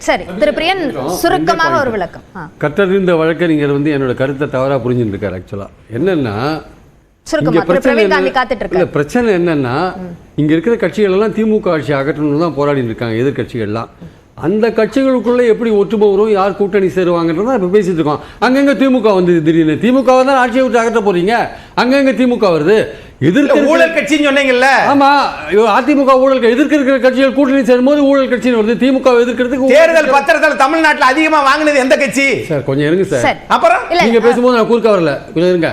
சரி திரு பிரியன் சுருக்கமாக ஒரு விளக்கம். கற்றறிந்த வழக்கறிஞர் என்னோட கருத்தை தவறா புரிஞ்சுட்டு இருக்காரு. ஆக்சுவலா என்னன்னா பிரச்சனை என்னன்னா இங்க இருக்கிற கட்சிகள் எல்லாம் திமுக ஆட்சி அகற்றணும் தான் போராடி இருக்காங்க. எதிர்கட்சிகள்லாம் அந்த கட்சிகளுக்குள்ள எப்படி ஒற்றுமை வரும், யார் கூட்டணி சேருவாங்கன்றத இப்ப பேசிட்டு இருக்கோம். அங்கங்க திமுக வந்து திடீர்னு திமுக தான் ஆட்சியை விட்டு அகற்ற போறீங்க, அங்கங்க திமுக வருது. ஊழல் கட்சின்னு சொன்னீங்கல்ல. ஆமா, அதிமுக ஊழல் எதிர்க்கிற கட்சிகள் கூட்டணி சேரும்போது ஊழல் கட்சின்னு வருது. திமுக எதிர்க்கிறதுக்கு தேர்தல் பத்திரத்தில் தமிழ்நாட்டில் அதிகமா வாங்கினது எந்த கட்சி? சார் கொஞ்சம் இருங்க சார். அப்புறம் நீங்க பேசும்போது நான் குறுக்க வரல, கொஞ்சம் இருங்க.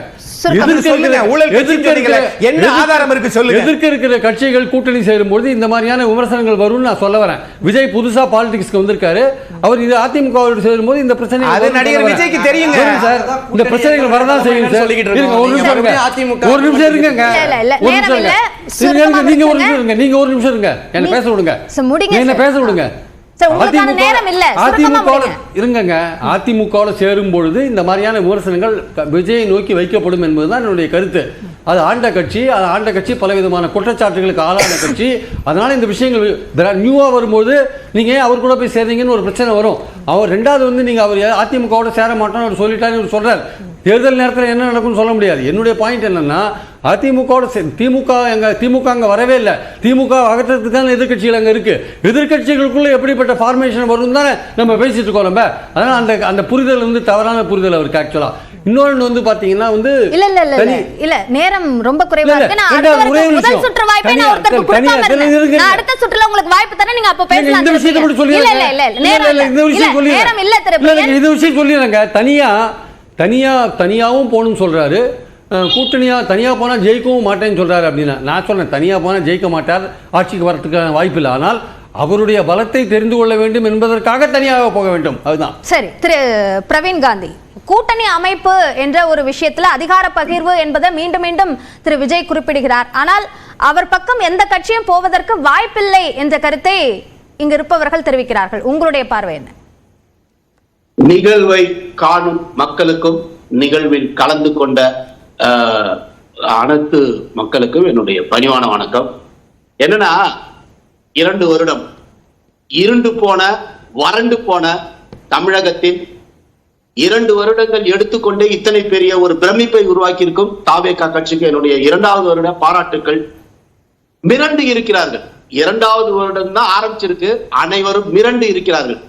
எதிர்க்க இருக்கிற கட்சிகள் கூட்டணி சேரும்போது இந்த மாதிரியான விமர்சனங்கள் வரும்னு நான் சொல்ல வரேன். விஜய் புதுசா பாலிடிக்ஸ்க்கு வந்திருக்காரு. அவர் இது அதிமுக சேரும்போது இந்த பிரச்சனை நடிகர் விஜய்க்கு தெரியுங்க சார். இந்த பிரச்சனைகள் வரதான் செய்யும் சார். ஒரு நிமிஷம் இருங்க, ஒரு நிமிஷம் இருங்க, நீங்க ஒரு நிமிஷம் இருங்க, நீங்க ஒரு நிமிஷம் இருங்க, என்ன பேச விடுங்க, என்ன பேச விடுங்க. அதிமுக சேரும் பொழுது இந்த மாதிரியான விமர்சனங்கள் விஜயை நோக்கி வைக்கப்படும் என்பதுதான் என்னுடைய கருத்து. அது ஆண்ட கட்சி பலவிதமான குற்றச்சாட்டுகளுக்கு ஆளான கட்சி. அதனால இந்த விஷயங்கள் நியூவா வரும்போது நீங்க அவர் கூட போய் சேர்ந்தீங்கன்னு ஒரு பிரச்சனை வரும். அவர் ரெண்டாவது நீங்க அவர் அதிமுக சேர மாட்டோம்னு அவர் சொல்லிட்டாரு சொல்றாரு. தேர்தல் நேரத்தில் என்ன நடக்கும்னு சொல்ல முடியாது. என்னுடைய பாயிண்ட் என்னன்னா திமுக அங்க வரவே இல்லை. திமுக அகற்றத்துக்கான எதிர்கட்சிகள் அங்க இருக்கு. எதிர்கட்சிகளுக்குள்ள எப்படிப்பட்ட ஃபார்மேஷன் வரும் தானே நம்ம பேசிட்டு இருக்கோம். நம்ம அதனால அந்த புரிதல் தவறான புரிதல் அவருக்கு. ஆக்சுவலா இன்னொன்று பாத்தீங்கன்னா இல்ல நேரம் ரொம்ப குறைவா இருக்கு. நான் முதல் சுற்று வாய்ப்பை நான் ஒருத்தருக்கு கொடுக்காம நான் அடுத்த சுற்றுல உங்களுக்கு வாய்ப்பு தரேன், நீங்க அப்ப பேசலாம். இந்த விஷயத்தை மட்டும் சொல்லி இல்ல இந்த விஷயம் சொல்லி நேரம் இல்ல திருப்பி இந்த விஷயம் சொல்லிடுங்க. தனியாவும் போகணும்னு சொல்றாரு. கூட்டணியா தனியா போனா ஜெயிக்கவும் மாட்டேன்னு சொல்றாரு. அப்படின்னா நான் சொன்னேன் தனியா போனா ஜெயிக்க மாட்டார், ஆட்சிக்கு வரதுக்கான வாய்ப்பு இல்லை. ஆனால் அவருடைய பலத்தை தெரிந்து கொள்ள வேண்டும் என்பதற்காக தனியாக போக வேண்டும். அதுதான் சரி. திரு பிரவீன் காந்தி, கூட்டணி அமைப்பு என்ற ஒரு விஷயத்துல அதிகார பகிர்வு என்பதை மீண்டும் மீண்டும் திரு விஜய் குறிப்பிடுகிறார். ஆனால் அவர் பக்கம் எந்த கட்சியும் போவதற்கு வாய்ப்பில்லை என்ற கருத்தை இங்கு இருப்பவர்கள் தெரிவிக்கிறார்கள். உங்களுடைய பார்வை என்ன? நிகழ்வை காணும் மக்களுக்கும் நிகழ்வில் கலந்து கொண்ட அனைத்து மக்களுக்கும் என்னுடைய பணிவான வணக்கம். என்னன்னா 2 வருடம் இருண்டு போன வறண்டு போன தமிழகத்தில் 2 வருடங்கள் எடுத்துக்கொண்டு இத்தனை பெரிய ஒரு பிரமிப்பை உருவாக்கி இருக்கும் தாவேகா கட்சிக்கு என்னுடைய 2வது வருட பாராட்டுக்கள். மிரண்டு இருக்கிறார்கள். 2வது வருடம் தான் ஆரம்பிச்சிருக்கு, அனைவரும் மிரண்டு இருக்கிறார்கள்.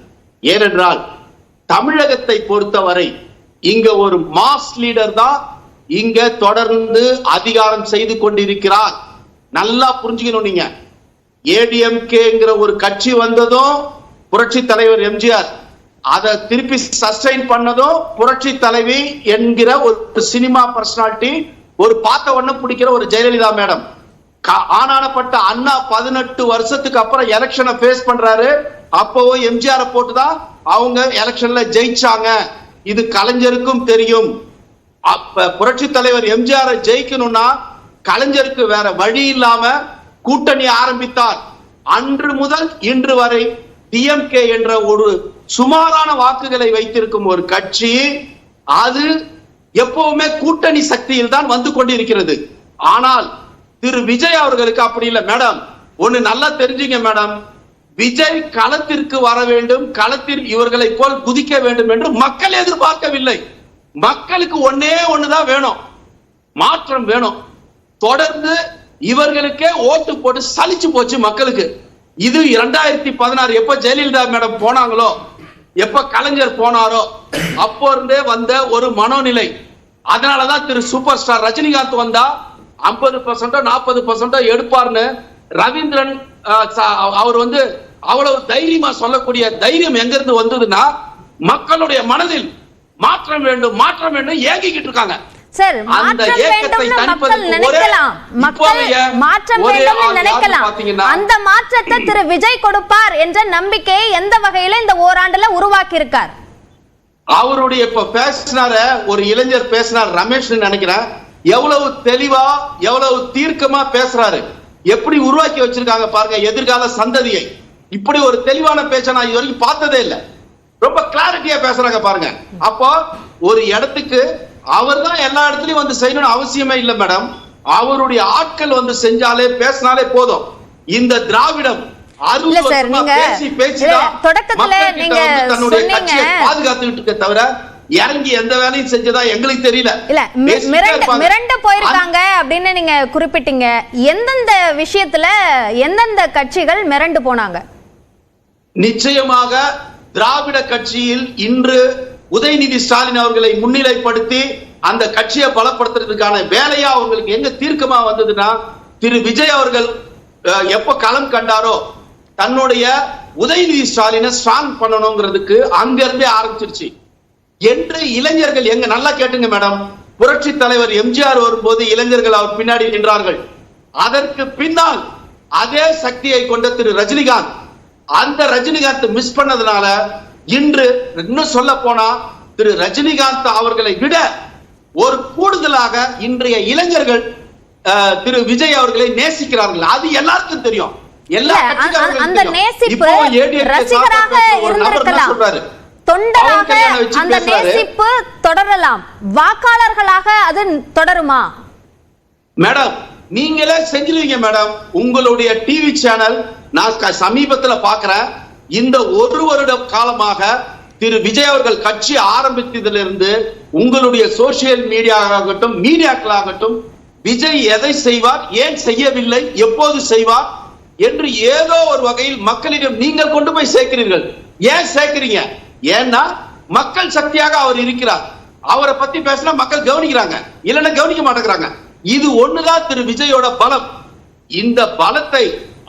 ஏனென்றால் தமிழகத்தை பொறுத்தவரை இங்க ஒரு மாஸ் லீடர் தான் இங்க தொடர்ந்து அதிகாரம் செய்து கொண்டிருக்கிறார். நல்லா புரிஞ்சுக்கணும். நீங்க ஏடிஎம்கேங்கிற ஒரு கட்சி வந்ததும் புரட்சி தலைவர் எம்ஜிஆர், அதை திருப்பி சஸ்டைன் பண்ணதும் புரட்சி தலைவி என்கிற ஒரு சினிமா பர்சனாலிட்டி, ஒரு பார்த்த உடனே பிடிக்கிற ஒரு ஜெயலலிதா மேடம். ஆனானப்பட்ட அண்ணா 18 வருஷத்துக்கு அப்புறம் எலெக்ஷனை ஃபேஸ் பண்றாரு. அப்பவும் எம்ஜிஆர் போட்டுதான் அவங்க எலெக்ஷன்ல ஜெயிச்சாங்க. இது கலைஞருக்கும் தெரியும். புரட்சி தலைவர் எம்ஜிஆர் ஜெயிக்கணும்னா கலைஞருக்கு வேற வழி இல்லாம கூட்டணி ஆரம்பித்தார். அன்று முதல் இன்று வரை டிஎம்கே என்ற ஒரு சுமாரான வாக்குகளை வைத்திருக்கும் ஒரு கட்சி, அது எப்பவுமே கூட்டணி சக்தியில் தான் வந்து கொண்டிருக்கிறது. ஆனால் திரு விஜய் அவர்களுக்கு அப்படி இல்லை. மேடம் ஒண்ணு நல்லா தெரிஞ்சுங்க மேடம், விஜய் களத்திற்கு வர வேண்டும், களத்தில் இவர்களை போல் குதிக்க வேண்டும் என்று மக்கள் எதிர்பார்க்கவில்லை. மக்களுக்கு ஒண்ணுதான் வேணும், மாற்றம் வேணும். தொடர்ந்து இவர்களுக்கே ஓட்டு போட்டு சலிச்சு போச்சு மக்களுக்கு. இது 2016 எப்ப ஜெயலலிதா மேடம் போனாங்களோ, எப்ப கலைஞர் போனாரோ அப்போ இருந்தே வந்த ஒரு மனோநிலை. அதனாலதான் திரு சூப்பர் ஸ்டார் ரஜினிகாந்த் வந்தா 50% 40% எடுப்பார்னு ரவீந்திரன் அவர் அவ்வளவு தைரியமா சொல்லக்கூடிய தைரியம் எங்க இருந்து வந்ததுன்னா, மக்களுடைய மனதில் மாற்றம் வேண்டும் மாற்றம் வேண்டும் ஏங்கிக்கிட்டு இருக்காங்க. சார் மாற்றம் வேண்டும் மக்கள் நினைக்கலாம், மக்கள் மாற்றம் வேண்டும் நினைக்கலாம். அந்த மாற்றத்தை திரு விஜய் கொடுப்பார் என்ற நம்பிக்கையை எந்த வகையில இந்த ஓராண்டுல உருவாக்கி இருக்கார்? அவருடைய இப்ப பேசினார ஒரு இளைஞர் பேசினார், ரமேஷ் நினைக்கிறேன், எவ்வளவு தெளிவா எவ்வளவு தீர்க்கமா பேசுறாரு. எப்படி உருவாக்கி வச்சிருக்காங்க பாருங்க எதிர்கால சந்ததியை. இப்படி ஒரு தெளிவான பேச்ச நான் இது வரைக்கும் பார்த்ததே இல்லை. ரொம்ப கிளாரிட்டியா பேசுறாங்க பாருங்க. அப்போ ஒரு இடத்துக்கு அவர் தான் எல்லா இடத்துலயும் செய்யணும்னு அவசியமே இல்லை மேடம். அவருடைய ஆட்கள் செஞ்சாலே பேசினாலே போதும். இந்த திராவிடம் இல்ல சார், நீங்க தொடக்கத்துல நீங்க சொன்னீங்க பாதுகாத்துக்கிட்டு இருக்க தவிர இறங்கி எந்த வேலையும் செஞ்சதா எங்களுக்கு தெரியல. இல்ல மிரண்டு போயிருக்காங்க அப்படின்னு நீங்க குறிப்பிட்டீங்க. எந்தெந்த விஷயத்துல எந்தெந்த கட்சிகள் மிரண்டு போனாங்க? நிச்சயமாக திராவிட கட்சியில் இன்று உதயநிதி ஸ்டாலின் அவர்களை முன்னிலைப்படுத்தி அந்த கட்சியை பலப்படுத்துறதுக்கான வேலையா அவங்களுக்கு எங்க தீர்க்கமா வந்ததுன்னா, திரு விஜய் அவர்கள் எப்ப களம் கண்டாரோ தன்னுடைய உதயநிதி ஸ்டாலினை ஸ்ட்ராங் பண்ணணுங்கிறதுக்கு அங்க இருந்தே ஆரம்பிச்சிருச்சு. என்று இளைஞர்கள் எங்க நல்லா கேட்டுங்க மேடம், புரட்சி தலைவர் எம்ஜிஆர் வரும்போது இளைஞர்கள் அவர் பின்னாடி நின்றார்கள். அதற்கு பின்னால் அதே சக்தியை கொண்ட திரு ரஜினிகாந்த், அந்த ரஜினிகாந்த் மிஸ் பண்ணதுனால இன்று இன்னும் சொல்ல போனா திரு ரஜினிகாந்த் அவர்களை விட ஒரு கூடுதலாக இன்றைய இளைஞர்கள் திரு விஜய் அவர்களை நேசிக்கிறார்கள். அது எல்லாருக்கும் தெரியும். எல்லா அந்த நேசிப்பு ரசிகராக இருந்திருக்கலாம், தொண்டராக அந்த நேசிப்பு தொடரலாம், வாக்காளர்களாக அது தொடருமா? மேடம் நீங்களே செஞ்சிருவீங்க மேடம். உங்களுடைய டிவி சேனல் நான் சமீபத்துல பாக்குறேன், இந்த ஒரு வருட காலமாக திரு விஜய் அவர்கள் கட்சி ஆரம்பித்ததிலிருந்து உங்களுடைய சோசியல் மீடியாவாகட்டும் மீடியாக்களாகட்டும் விஜய் எதை செய்வார், ஏன் செய்யவில்லை, எப்போது செய்வார் என்று ஏதோ ஒரு வகையில் மக்களிடம் நீங்கள் கொண்டு போய் சேர்க்கிறீர்கள். ஏன் சேர்க்கிறீங்க? ஏன்னா மக்கள் சக்தியாக அவர் இருக்கிறார். அவரை பத்தி பேசினா மக்கள் கவனிக்கிறாங்க, இல்லைன்னா கவனிக்க மாட்டேங்கிறாங்க. இது ஒண்ணுதான் திரு விஜயோட பலம். இந்த பலத்தை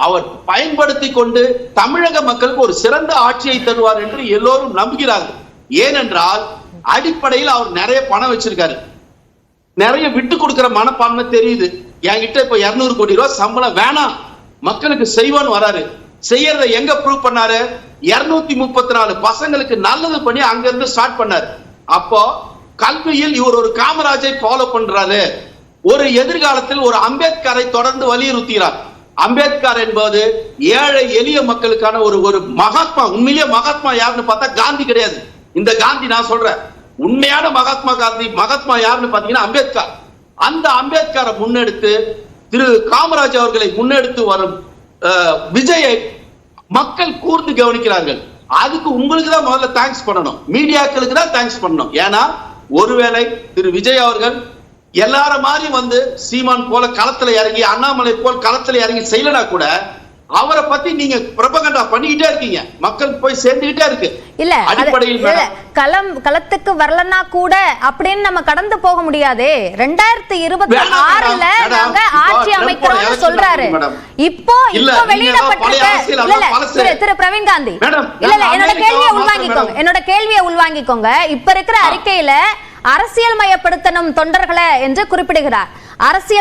அவர் பயன்படுத்தி கொண்டு தமிழக மக்களுக்கு ஒரு சிறந்த ஆட்சியை தருவார் என்று எல்லோரும் நம்புகிறார்கள். ஏனென்றால் அடிப்படையில் அவர் நிறைய பணம் வச்சிருக்காரு, நிறைய விட்டு கொடுக்கிற மனப்பான்மை தெரியுது. என்கிட்ட இப்ப 200 கோடி ரூபாய் சம்பளம் வேணாம், மக்களுக்கு செய்வான்னு வராரு. செய்யறதை எங்க ப்ரூவ் பண்ணாரு? 234 பசங்களுக்கு நல்லது பண்ணி அங்க இருந்து ஸ்டார்ட் பண்ணாரு. அப்போ கல்வியில் இவர் ஒரு காமராஜை ஃபாலோ பண்றாரு. ஒரு எதிர்காலத்தில் ஒரு அம்பேத்கரை தொடர்ந்து வலியுறுத்துகிறார். அம்பேத்கர் என்பது ஏழை எளிய மக்களுக்கான ஒரு மகாத்மா. உண்மையிலேயே மகாத்மா யாருன்னு பார்த்தா காந்தி கிடையாது. இந்த காந்தி நான் சொல்றேன், உண்மையான மகாத்மா யாருன்னு பாத்தீங்கன்னா அம்பேத்கர். அந்த அம்பேத்கரை முன்னெடுத்து திரு காமராஜ் அவர்களை முன்னெடுத்து வரும் விஜயை மக்கள் கூர்ந்து கவனிக்கிறார்கள். அதுக்கு உங்களுக்கு தான் முதல்ல தேங்க்ஸ் பண்ணணும், மீடியாக்களுக்கு தான் தேங்க்ஸ் பண்ணணும். ஏன்னா ஒருவேளை திரு விஜய் அவர்கள் எல்லார மாதிரி வந்து சீமான் போல களத்துல இறங்கி, அண்ணாமலை போல் களத்துல இறங்கி செய்யலனா கூட அவரை பத்தி நீங்க பிரபகண்டா பண்ணிக்கிட்டே இருக்கீங்க, மக்கள் போய் சேர்ந்துகிட்டே இருக்கு. இல்ல களத்துக்கு வரலன்னா கூட அப்படின்னு நம்ம கடந்து போக முடியாது. 2026ல நாங்க ஆட்சி அமைக்கிறோம்னு சொல்றாரு. இப்போ வெளியிடப்பட்டிருக்க திரு பிரவீன் காந்தி, இல்ல என்னோட கேள்வியை உள்வாங்கிக்கோங்க. இப்ப இருக்கிற அறிக்கையில அரசியல் மயப்படுத்தணும் தொண்டர்களை என்று குறிப்பிடுகிறார். அரசியல்